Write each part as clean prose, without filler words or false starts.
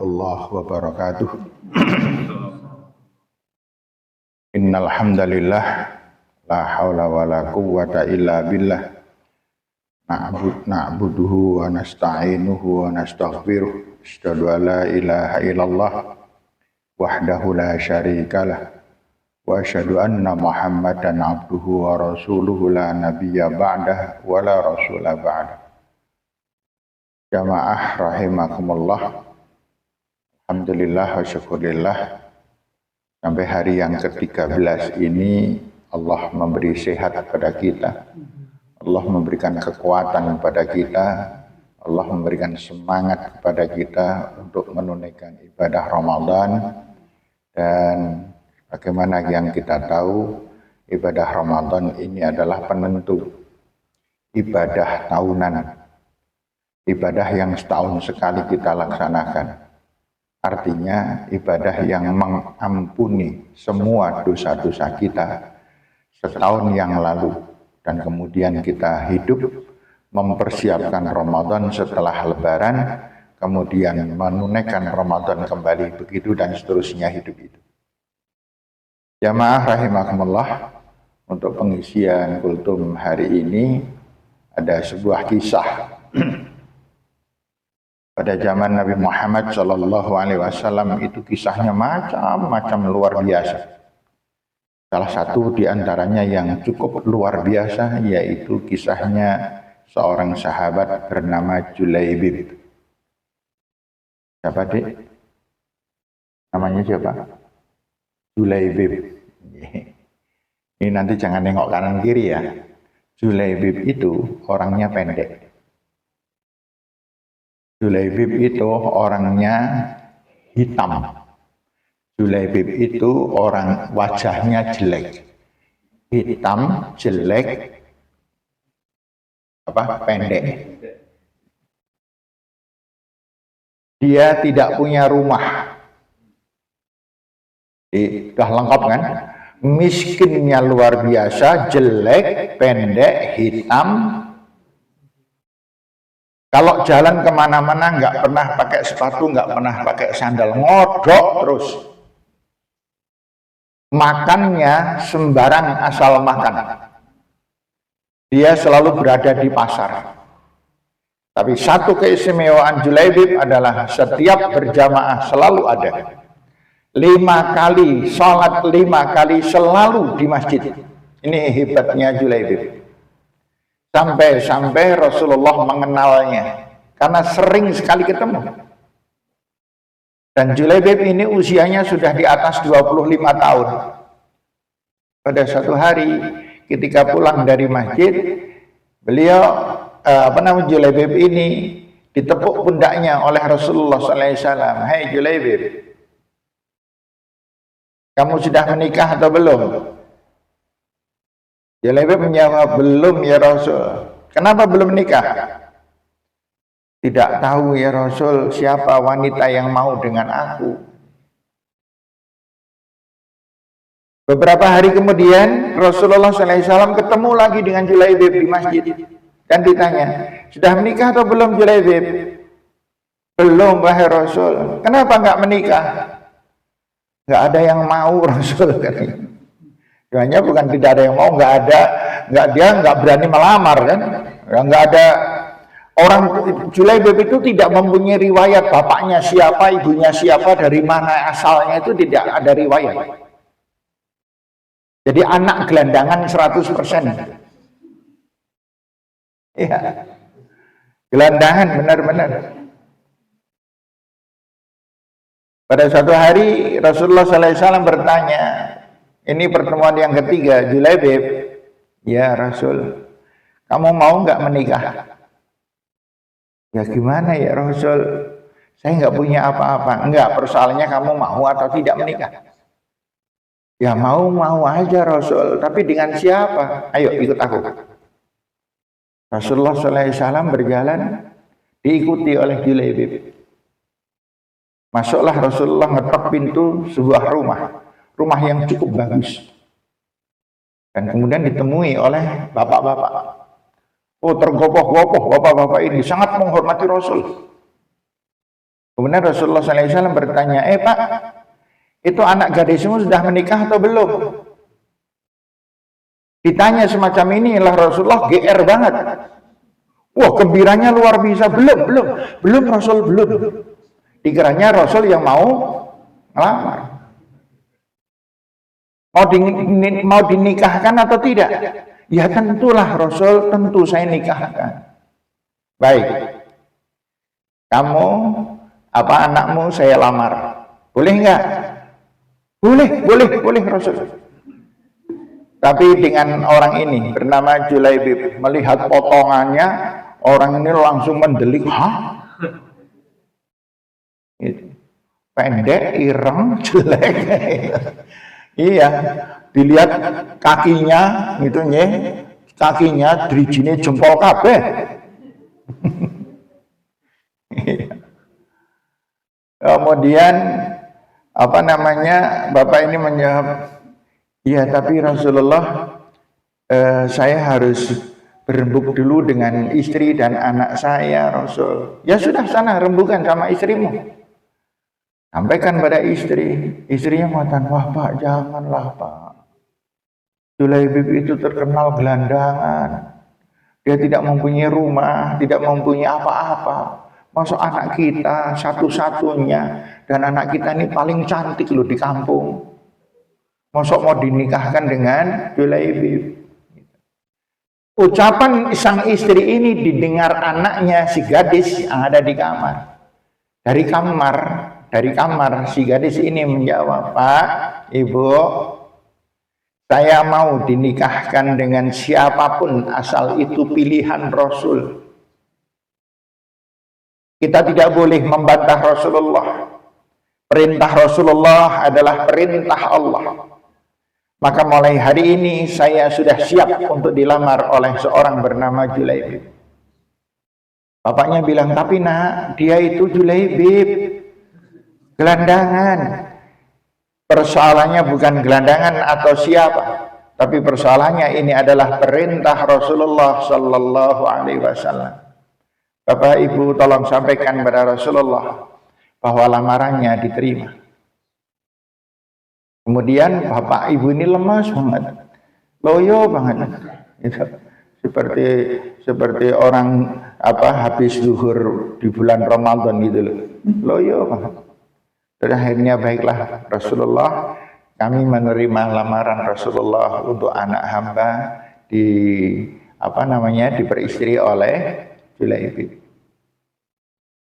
warahmatullahi wabarakatuh. Innal hamdalillah la haula wala quwwata illa billah. Na'buduhu wa nasta'inuhu wa nastaghfiruh. Asyhadu an la ilaha illallah wahdahu la syarikalah. Wa asyhadu anna Muhammadan abduhu wa rasuluhu la nabiyya ba'dah wa la rasula ba'dah. Jamaah rahimakumullah. Alhamdulillah wa syukurillah. Sampai hari yang ke-13 ini Allah memberi sehat kepada kita. Allah memberikan kekuatan kepada kita. Allah memberikan semangat kepada kita untuk menunaikan ibadah Ramadan. Dan bagaimana yang kita tahu, ibadah Ramadan ini adalah penentu ibadah tahunan. Ibadah yang setahun sekali kita laksanakan. Artinya ibadah yang mengampuni semua dosa-dosa kita setahun yang lalu. Dan kemudian kita hidup mempersiapkan Ramadan setelah Lebaran, kemudian menunaikan Ramadan kembali, begitu dan seterusnya hidup itu. Jamaah rahimakumullah, untuk pengisian kultum hari ini ada sebuah kisah. Pada zaman Nabi Muhammad SAW itu kisahnya macam-macam luar biasa. Salah satu di antaranya yang cukup luar biasa yaitu kisahnya seorang sahabat bernama Julaibib. Siapa dik? Namanya siapa? Julaibib. Ini nanti jangan nengok kanan kiri ya. Julaibib itu orangnya pendek. Julaibib itu orangnya hitam. Julaibib itu orang wajahnya jelek. Hitam, jelek, pendek. Dia tidak punya rumah. Sudah lengkap kan? Miskinnya luar biasa, jelek, pendek, hitam. Kalau jalan kemana-mana nggak pernah pakai sepatu, nggak pernah pakai sandal, ngodok terus. Makannya sembarang asal makan. Dia selalu berada di pasar. Tapi satu keistimewaan Julaibib adalah setiap berjamaah selalu ada. 5 kali, sholat 5 kali selalu di masjid. Ini hebatnya Julaibib. Sampai-sampai Rasulullah mengenalnya karena sering sekali ketemu. Dan Julaibib ini usianya sudah di atas 25 tahun. Pada suatu hari ketika pulang dari masjid, beliau Julaibib ini ditepuk pundaknya oleh Rasulullah SAW. Hai Julaibib, kamu sudah menikah atau belum? Julaibib menjawab, belum ya Rasul. Kenapa belum menikah? Tidak tahu ya Rasul siapa wanita yang mau dengan aku. Beberapa hari kemudian Rasulullah SAW ketemu lagi dengan Julaibib di masjid. Dan ditanya, sudah menikah atau belum Julaibib? Belum wahai Rasul. Kenapa enggak menikah? Enggak ada yang mau Rasul katanya. Hanya bukan tidak ada yang mau, dia nggak berani melamar kan, nggak ada orang. Julaibib itu tidak mempunyai riwayat bapaknya siapa, ibunya siapa, dari mana asalnya, itu tidak ada riwayat. Jadi anak gelandangan 100%. Iya, gelandangan benar-benar. Pada suatu hari Rasulullah SAW bertanya. Ini pertemuan yang ketiga, Julaibib, ya Rasul, kamu mau nggak menikah? Ya gimana ya Rasul, saya nggak punya apa-apa. Enggak, persoalannya kamu mau atau tidak menikah? Ya mau aja Rasul, tapi dengan siapa? Ayo ikut aku. Rasulullah SAW berjalan, diikuti oleh Julaibib. Masuklah Rasulullah, ngetok pintu sebuah rumah yang cukup bagus. Dan kemudian ditemui oleh bapak-bapak. Oh, tergopoh-gopoh bapak-bapak ini sangat menghormati Rasul. Kemudian Rasulullah SAW bertanya, Pak, itu anak gadismu sudah menikah atau belum? Ditanya semacam ini, lah Rasulullah GR banget. Wah, gembiranya luar biasa. Belum Rasul, belum. Dikiranya Rasul yang mau ngelamar. Mau dinikahkan atau tidak? Ya tentulah Rasul, tentu saya nikahkan. Baik, kamu anakmu saya lamar, boleh enggak? Boleh Rasul. Tapi dengan orang ini bernama Julaibib, melihat potongannya, orang ini langsung mendelik, hah? Pendek, ireng, jelek. Iya, dilihat kakinya gitu nih, kakinya drijine jempol kabeh. Kemudian Bapak ini menjawab, iya tapi Rasulullah, saya harus berembuk dulu dengan istri dan anak saya, Rasul. Ya sudah, sana rembukan sama istrimu. Sampaikan pada istri. Istrinya mengatakan, wah Pak, janganlah Pak. Julaibib itu terkenal gelandangan. Dia tidak mempunyai rumah, tidak mempunyai apa-apa. Masuk anak kita satu-satunya, dan anak kita ini paling cantik loh di kampung. Masuk mau dinikahkan dengan Julaibib. Ucapan sang istri ini didengar anaknya si gadis yang ada di kamar. Dari kamar si gadis ini menjawab, Pak, Ibu, saya mau dinikahkan dengan siapapun asal itu pilihan Rasul. Kita tidak boleh membantah Rasulullah. Perintah Rasulullah adalah perintah Allah. Maka mulai hari ini saya sudah siap untuk dilamar oleh seorang bernama Julaibib. Bapaknya bilang, tapi nak, dia itu Julaibib, gelandangan. Persoalannya bukan gelandangan atau siapa, tapi persoalannya ini adalah perintah Rasulullah Sallallahu Alaihi Wasallam. Bapak Ibu tolong sampaikan kepada Rasulullah bahwa lamarannya diterima. Kemudian Bapak Ibu ini lemas banget, loyo banget, gitu. Seperti orang habis zuhur di bulan Ramadan gitu loh, loyo banget. Dan akhirnya baiklah Rasulullah, kami menerima lamaran Rasulullah untuk anak hamba diperistri oleh Julaibib.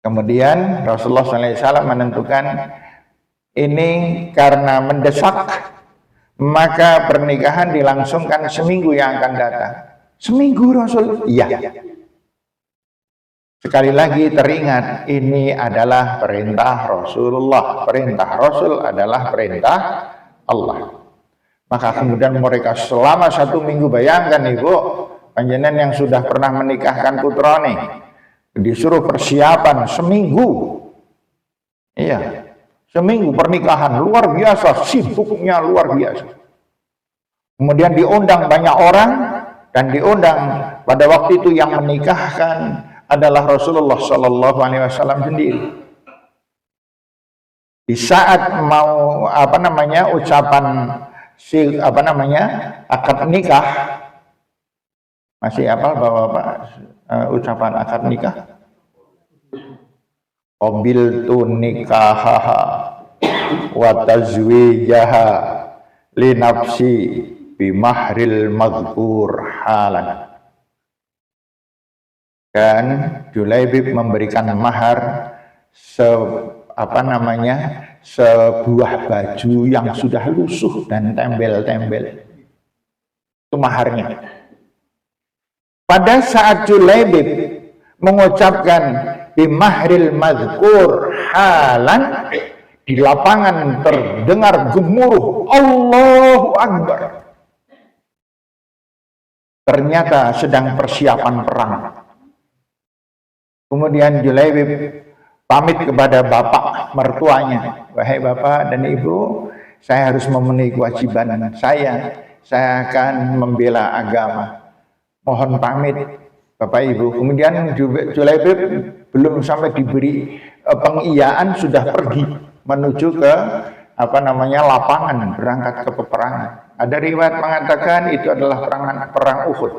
Kemudian Rasulullah SAW menentukan ini karena mendesak, maka pernikahan dilangsungkan seminggu yang akan datang. Seminggu Rasul? Iya. Sekali lagi teringat, ini adalah perintah Rasulullah. Perintah Rasul adalah perintah Allah. Maka kemudian mereka selama 1 minggu, bayangkan Ibu, panjenengan yang sudah pernah menikahkan putrane, disuruh persiapan seminggu. Iya, seminggu pernikahan, luar biasa, sibuknya luar biasa. Kemudian diundang banyak orang, dan diundang pada waktu itu yang menikahkan adalah Rasulullah Sallallahu Alaihi Wasallam sendiri. Di saat mau ucapan akad nikah, masih hafal Bapak ucapan akad nikah? Qabiltu nikahaha wa tazwijaha li nafsi bimahril madhkur halan. Dan Julaibib memberikan mahar sebuah baju yang sudah lusuh dan tembel-tembel. Itu maharnya. Pada saat Julaibib mengucapkan bimahril madhkur halan, di lapangan terdengar gemuruh Allahu Akbar. Ternyata sedang persiapan perang. Kemudian Julaibib pamit kepada bapak mertuanya, wahai bapak dan ibu, saya harus memenuhi kewajiban saya akan membela agama, mohon pamit bapak ibu. Kemudian Julaibib belum sampai diberi pengiyaan sudah pergi menuju ke lapangan, berangkat ke peperangan. Ada riwayat mengatakan itu adalah perang Uhud.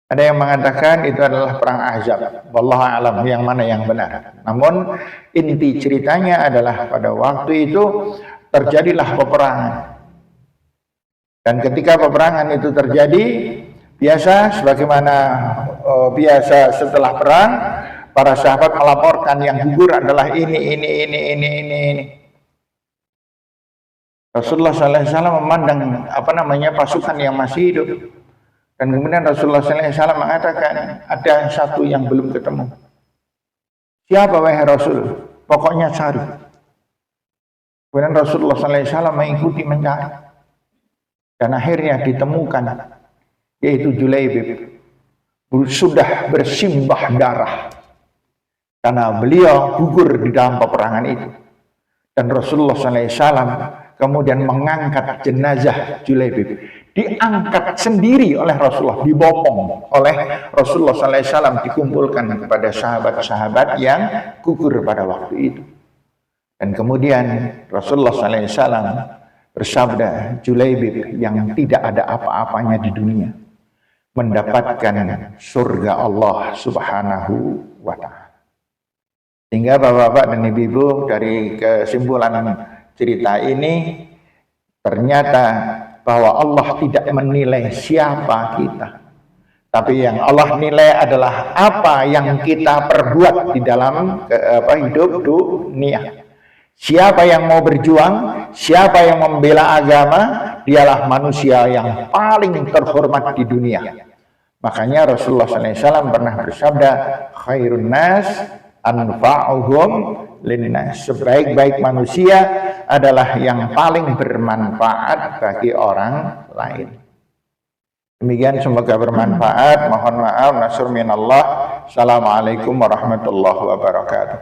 Ada yang mengatakan itu adalah perang Ahzab. Wallahu a'lam yang mana yang benar. Namun inti ceritanya adalah pada waktu itu terjadilah peperangan. Dan ketika peperangan itu terjadi, biasa sebagaimana biasa setelah perang, para sahabat melaporkan yang gugur adalah ini. Rasulullah SAW memandang pasukan yang masih hidup. Dan kemudian Rasulullah SAW mengatakan ada satu yang belum ketemu. Siapa wahai Rasul? Pokoknya cari. Kemudian Rasulullah SAW mengikuti mencari. Dan akhirnya ditemukan, yaitu Julaibib, sudah bersimbah darah karena beliau gugur di dalam peperangan itu. Dan Rasulullah SAW kemudian mengangkat jenazah Julaibib, diangkat sendiri oleh Rasulullah, dibopong oleh Rasulullah SAW, dikumpulkan kepada sahabat-sahabat yang gugur pada waktu itu. Dan kemudian Rasulullah SAW bersabda, Julaibib yang tidak ada apa-apanya di dunia mendapatkan surga Allah Subhanahu wa Ta'ala. Sehingga Bapak-bapak dan Ibu-ibu, dari kesimpulan cerita ini ternyata bahwa Allah tidak menilai siapa kita, tapi yang Allah nilai adalah apa yang kita perbuat di dalam hidup dunia. Siapa yang mau berjuang, siapa yang membela agama, dialah manusia yang paling terhormat di dunia. Makanya Rasulullah SAW pernah bersabda, khairun nas anfa'uhum linnas. Sebaik-baik manusia adalah yang paling bermanfaat bagi orang lain. Demikian, semoga bermanfaat. Mohon maaf, nasr minallah. Assalamualaikum warahmatullahi wabarakatuh.